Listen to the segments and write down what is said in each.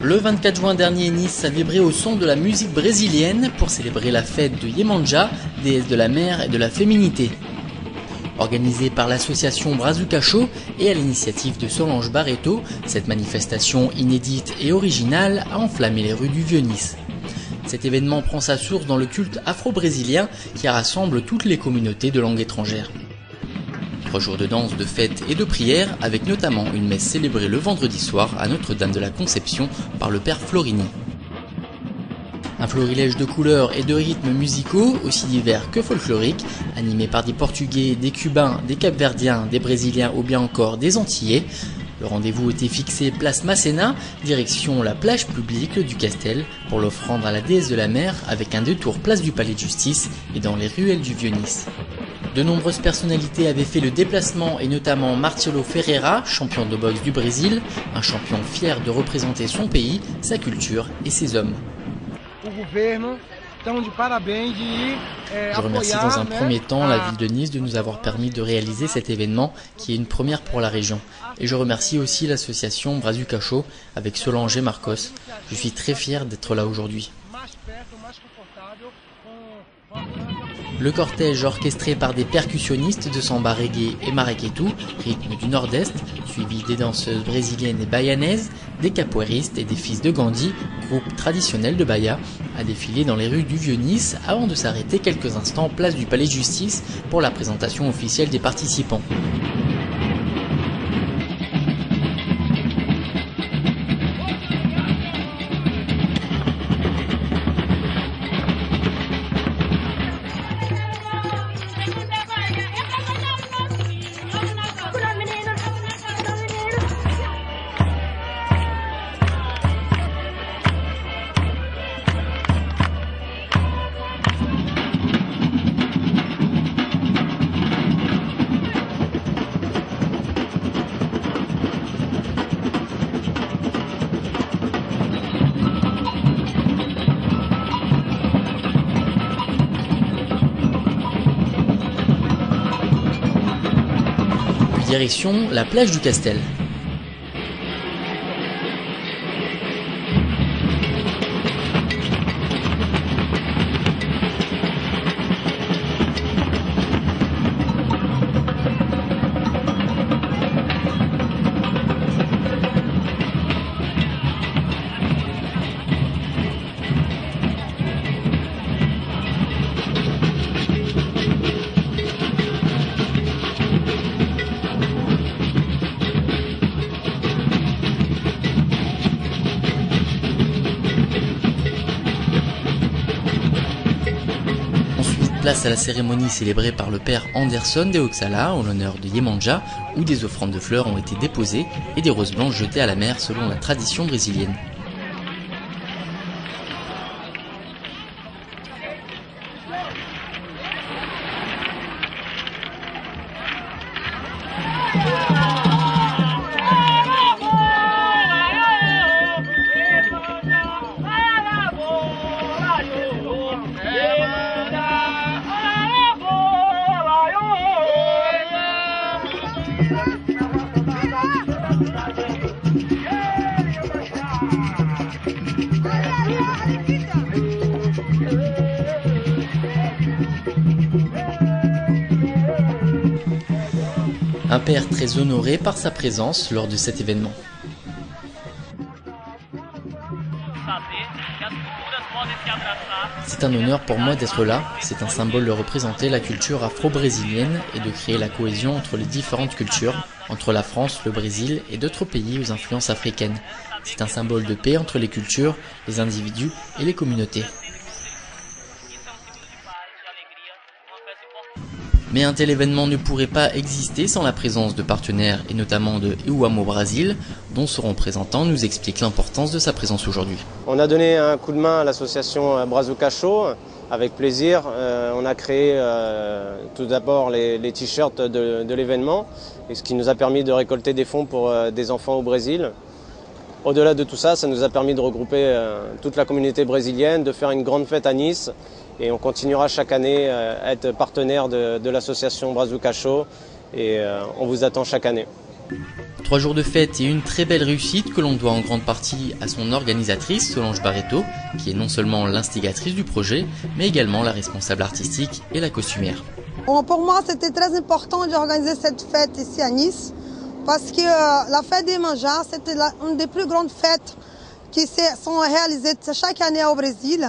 Le 24 juin dernier, Nice a vibré au son de la musique brésilienne pour célébrer la fête de Iemanjá, déesse de la mer et de la féminité. Organisée par l'association Brazuca Show et à l'initiative de Solange Barreto, cette manifestation inédite et originale a enflammé les rues du Vieux-Nice. Cet événement prend sa source dans le culte afro-brésilien qui rassemble toutes les communautés de langue étrangère. 3 jours de danse, de fêtes et de prières, avec notamment une messe célébrée le vendredi soir à Notre-Dame de la Conception par le père Florini. Un florilège de couleurs et de rythmes musicaux, aussi divers que folkloriques, animés par des Portugais, des Cubains, des Capverdiens, des Brésiliens ou bien encore des Antillais. Le rendez-vous était fixé place Masséna, direction la plage publique du Castel, pour l'offrande à la déesse de la mer, avec un détour place du Palais de Justice et dans les ruelles du Vieux-Nice. De nombreuses personnalités avaient fait le déplacement et notamment Marcelo Ferreira, champion de boxe du Brésil, un champion fier de représenter son pays, sa culture et ses hommes. Je remercie dans un premier temps la ville de Nice de nous avoir permis de réaliser cet événement qui est une première pour la région. Et je remercie aussi l'association Brazuca Show avec Solange et Marcos. Je suis très fier d'être là aujourd'hui. Le cortège orchestré par des percussionnistes de samba reggae et maracatu, rythme du nord-est, suivi des danseuses brésiliennes et bayanaises, des capoeiristes et des fils de Gandhi, groupe traditionnel de Bahia, a défilé dans les rues du Vieux-Nice avant de s'arrêter quelques instants place du Palais de Justice pour la présentation officielle des participants. Direction la plage du Castel. Place à la cérémonie célébrée par le père Anderson de Oxala en l'honneur de Iemanjá, où des offrandes de fleurs ont été déposées et des roses blanches jetées à la mer selon la tradition brésilienne. Un père très honoré par sa présence lors de cet événement. C'est un honneur pour moi d'être là, c'est un symbole de représenter la culture afro-brésilienne et de créer la cohésion entre les différentes cultures, entre la France, le Brésil et d'autres pays aux influences africaines. C'est un symbole de paix entre les cultures, les individus et les communautés. Mais un tel événement ne pourrait pas exister sans la présence de partenaires et notamment de EUAMO Brasil, dont son représentant nous explique l'importance de sa présence aujourd'hui. On a donné un coup de main à l'association Brazuca Show avec plaisir. On a créé tout d'abord les t-shirts de l'événement, ce qui nous a permis de récolter des fonds pour des enfants au Brésil. Au-delà de tout ça, ça nous a permis de regrouper toute la communauté brésilienne, de faire une grande fête à Nice. Et on continuera chaque année à être partenaire de l'association Brazuca Show et on vous attend chaque année. 3 jours de fête et une très belle réussite que l'on doit en grande partie à son organisatrice Solange Barreto, qui est non seulement l'instigatrice du projet, mais également la responsable artistique et la costumière. Bon, pour moi, c'était très important d'organiser cette fête ici à Nice, parce que la fête des Iemanjá, c'était une des plus grandes fêtes qui sont réalisées chaque année au Brésil.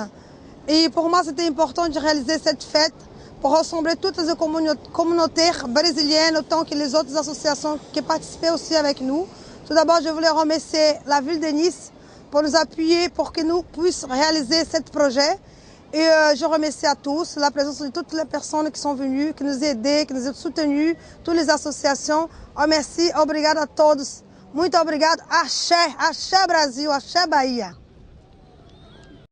Et pour moi, c'était important de réaliser cette fête pour rassembler toutes les communautés brésiliennes, autant que les autres associations qui participaient aussi avec nous. Tout d'abord, je voulais remercier la ville de Nice pour nous appuyer pour que nous puissions réaliser ce projet. Et je remercie à tous la présence de toutes les personnes qui sont venues, qui nous aident, qui nous ont soutenus, toutes les associations. Merci, obrigado a todos. Muito obrigado. Axé, axé Brasil, axé Bahia.